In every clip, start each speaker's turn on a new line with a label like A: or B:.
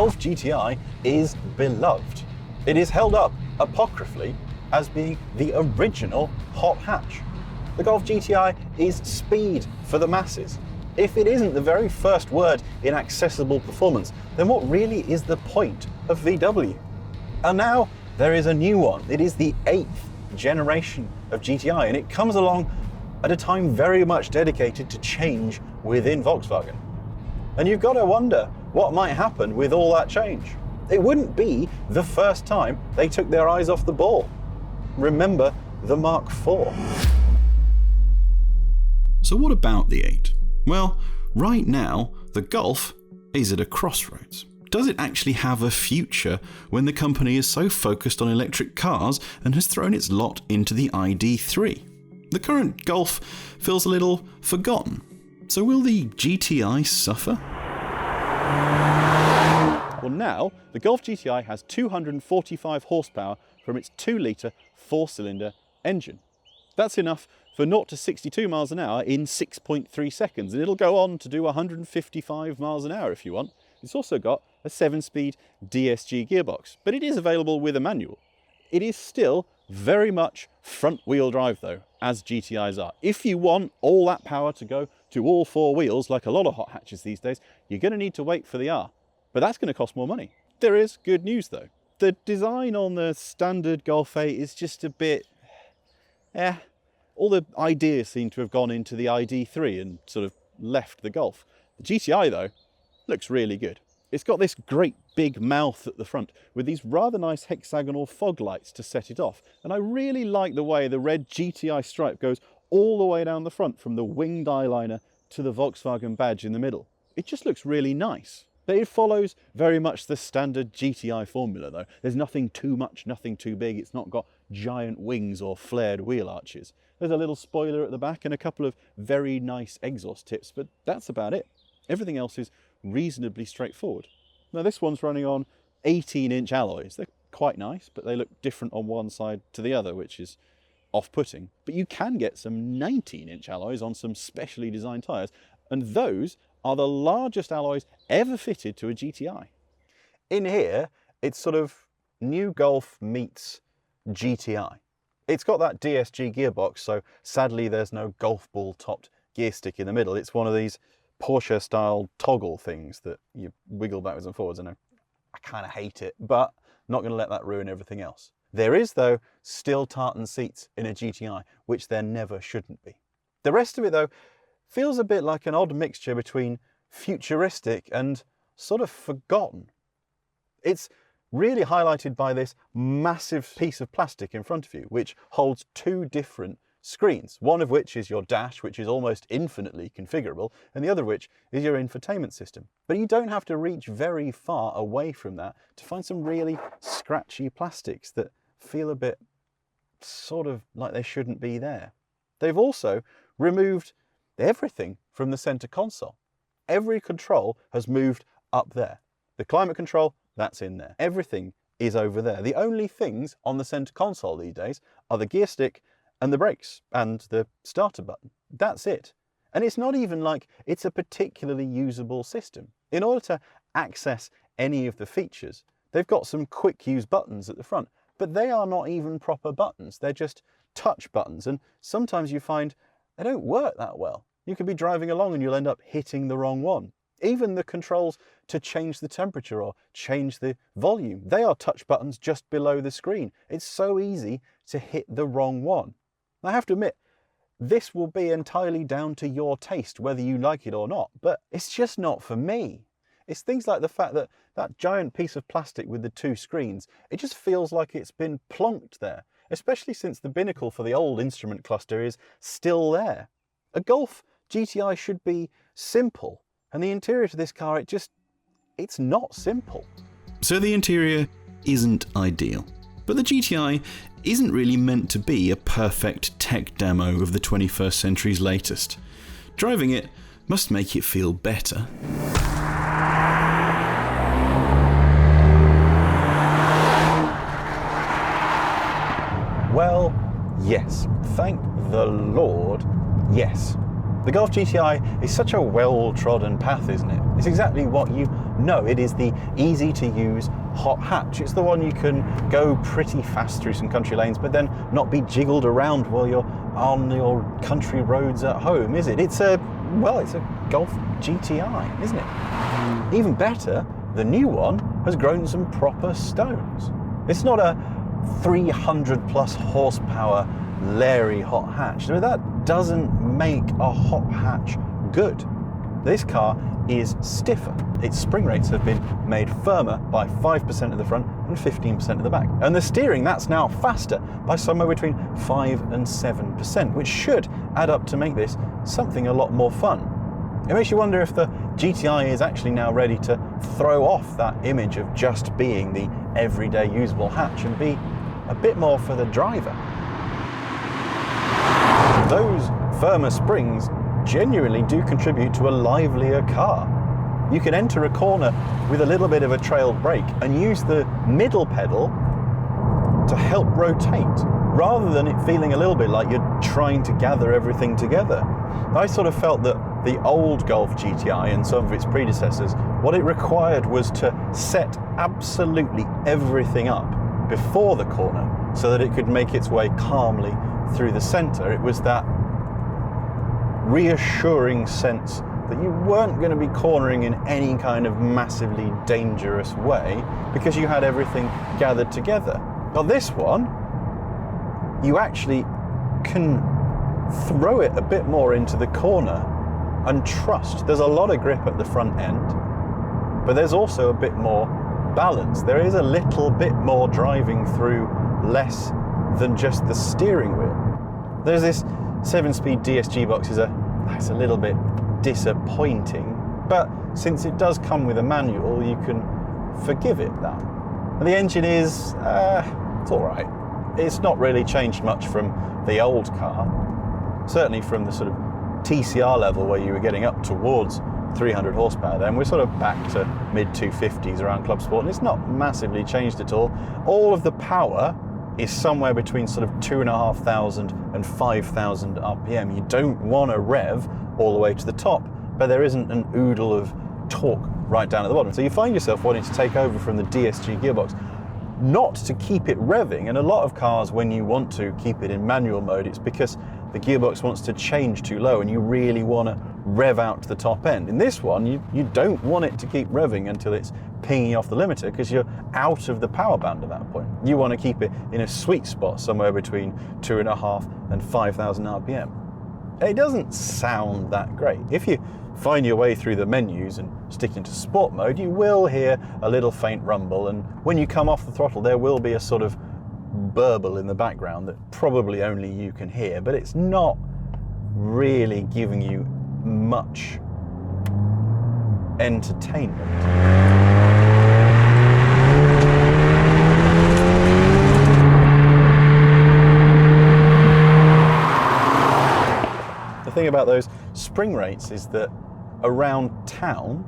A: Golf GTI is beloved. It is held up apocryphally as being the original hot hatch. The Golf GTI is speed for the masses. If it isn't the very first word in accessible performance, then what really is the point of VW? And now there is a new one. It is the 8th generation of GTI, and it comes along at a time very much dedicated to change within Volkswagen. And you've got to wonder what might happen with all that change. It wouldn't be the first time they took their eyes off the ball. Remember the Mark IV.
B: So what about the 8? Well, right now, the Golf is at a crossroads. Does it actually have a future when the company is so focused on electric cars and has thrown its lot into the ID.3? The current Golf feels a little forgotten. So will the GTI suffer?
A: Well, now the Golf GTI has 245 horsepower from its 2-litre 4-cylinder engine. That's enough for 0 to 62 miles an hour in 6.3 seconds, and it'll go on to do 155 miles an hour if you want. It's also got a 7-speed DSG gearbox, but it is available with a manual. It is still very much front-wheel drive though, as GTIs are. If you want all that power to go to all 4 wheels, like a lot of hot hatches these days, you're going to need to wait for the R. But that's going to cost more money. There is good news though. The design on the standard Golf 8 is just a bit, all the ideas seem to have gone into the ID.3 and sort of left the Golf. The GTI though, looks really good. It's got this great big mouth at the front with these rather nice hexagonal fog lights to set it off. And I really like the way the red GTI stripe goes all the way down the front from the winged eyeliner to the Volkswagen badge in the middle. It just looks really nice. But it follows very much the standard GTI formula though. There's nothing too much, nothing too big. It's not got giant wings or flared wheel arches. There's a little spoiler at the back and a couple of very nice exhaust tips, but that's about it. Everything else is reasonably straightforward. Now this one's running on 18-inch alloys. They're quite nice, but they look different on one side to the other, which is off-putting. But you can get some 19-inch alloys on some specially designed tyres, and those are the largest alloys ever fitted to a GTI. In here, it's sort of new Golf meets GTI. It's got that DSG gearbox, so sadly there's no golf ball topped gear stick in the middle. It's one of these Porsche style toggle things that you wiggle backwards and forwards, and I kind of hate it, but not going to let that ruin everything else. There is though still tartan seats in a GTI, which there never shouldn't be. The rest of it though feels a bit like an odd mixture between futuristic and sort of forgotten. It's really highlighted by this massive piece of plastic in front of you, which holds 2 different screens, one of which is your dash, which is almost infinitely configurable, and the other of which is your infotainment system. But you don't have to reach very far away from that to find some really scratchy plastics that feel a bit sort of like they shouldn't be there. They've also removed everything from the center console. Every control has moved up there. The climate control, that's in there. Everything is over there. The only things on the center console these days are the gear stick and the brakes and the starter button. That's it. And it's not even like it's a particularly usable system. In order to access any of the features, they've got some quick use buttons at the front, but they are not even proper buttons. They're just touch buttons, and sometimes you find they don't work that well. You could be driving along and you'll end up hitting the wrong one. Even the controls to change the temperature or change the volume, they are touch buttons just below the screen. It's so easy to hit the wrong one. I have to admit, this will be entirely down to your taste, whether you like it or not, but it's just not for me. It's things like the fact that that giant piece of plastic with the 2 screens, it just feels like it's been plonked there, especially since the binnacle for the old instrument cluster is still there. A Golf GTI should be simple, and the interior to this car, it's not simple.
B: So the interior isn't ideal, but the GTI isn't really meant to be a perfect tech demo of the 21st century's latest. Driving it must make it feel better.
A: Well, yes. Thank the Lord, yes. The Golf GTI is such a well-trodden path, isn't it? It's exactly what you know. It is the easy-to-use hot hatch. It's the one you can go pretty fast through some country lanes, but then not be jiggled around while you're on your country roads at home, is it? It's a Golf GTI, isn't it? Even better, the new one has grown some proper stones. It's not a 300 plus horsepower Larry hot hatch. So that doesn't make a hot hatch good. This car is stiffer. Its spring rates have been made firmer by 5% at the front and 15% at the back. And the steering, that's now faster by somewhere between 5 and 7%, which should add up to make this something a lot more fun. It makes you wonder if the GTI is actually now ready to throw off that image of just being the everyday usable hatch and be a bit more for the driver. Those firmer springs genuinely do contribute to a livelier car. You can enter a corner with a little bit of a trailed brake and use the middle pedal to help rotate, rather than it feeling a little bit like you're trying to gather everything together. I sort of felt that the old Golf GTI and some of its predecessors, what it required was to set absolutely everything up before the corner so that it could make its way calmly through the centre. It was that reassuring sense that you weren't going to be cornering in any kind of massively dangerous way because you had everything gathered together. But this one, you actually can throw it a bit more into the corner and trust. There's a lot of grip at the front end, but there's also a bit more balance. There is a little bit more driving through less than just the steering wheel. There's this 7-speed DS Gearbox it's a little bit disappointing, but since it does come with a manual, you can forgive it that. And the engine is, it's all right. It's not really changed much from the old car, certainly from the sort of TCR level where you were getting up towards 300 horsepower. Then we're sort of back to mid 250s around Clubsport, and it's not massively changed at all. All of the power is somewhere between sort of 2,500 and 5,000 RPM. You don't want to rev all the way to the top, but there isn't an oodle of torque right down at the bottom. So you find yourself wanting to take over from the DSG gearbox, not to keep it revving. And a lot of cars, when you want to keep it in manual mode, it's because the gearbox wants to change too low and you really want to rev out to the top end. In this one, you don't want it to keep revving until it's pinging off the limiter, because you're out of the power band at that point. You want to keep it in a sweet spot somewhere between 2,500 and 5,000 RPM. It doesn't sound that great. If you find your way through the menus and stick into sport mode, you will hear a little faint rumble, and when you come off the throttle there will be a sort of burble in the background that probably only you can hear, but it's not really giving you much entertainment. The thing about those spring rates is that around town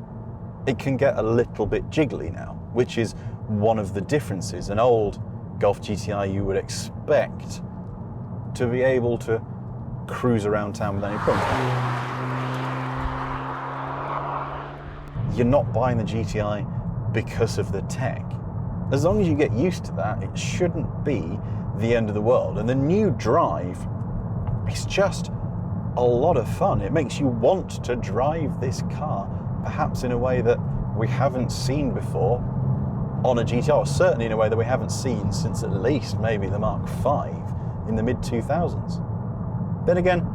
A: it can get a little bit jiggly now, which is one of the differences. An old Golf GTI you would expect to be able to cruise around town without any problems. You're not buying the GTI because of the tech. As long as you get used to that, it shouldn't be the end of the world. And the new drive is just a lot of fun. It makes you want to drive this car, perhaps in a way that we haven't seen before on a GTI, or certainly in a way that we haven't seen since at least maybe the Mk5 in the mid-2000s. Then again,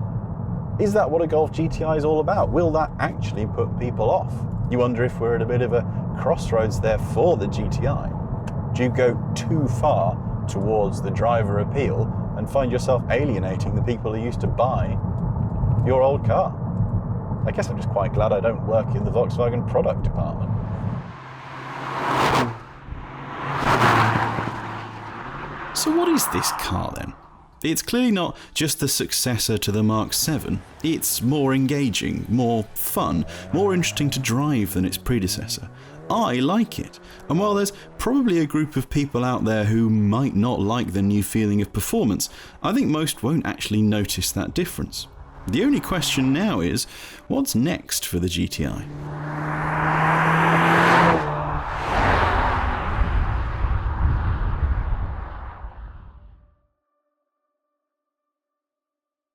A: is that what a Golf GTI is all about? Will that actually put people off? You wonder if we're at a bit of a crossroads there for the GTI. Do you go too far towards the driver appeal and find yourself alienating the people who used to buy your old car? I guess I'm just quite glad I don't work in the Volkswagen product department.
B: So what is this car then? It's clearly not just the successor to the Mk7. It's more engaging, more fun, more interesting to drive than its predecessor. I like it, and while there's probably a group of people out there who might not like the new feeling of performance, I think most won't actually notice that difference. The only question now is, what's next for the GTI?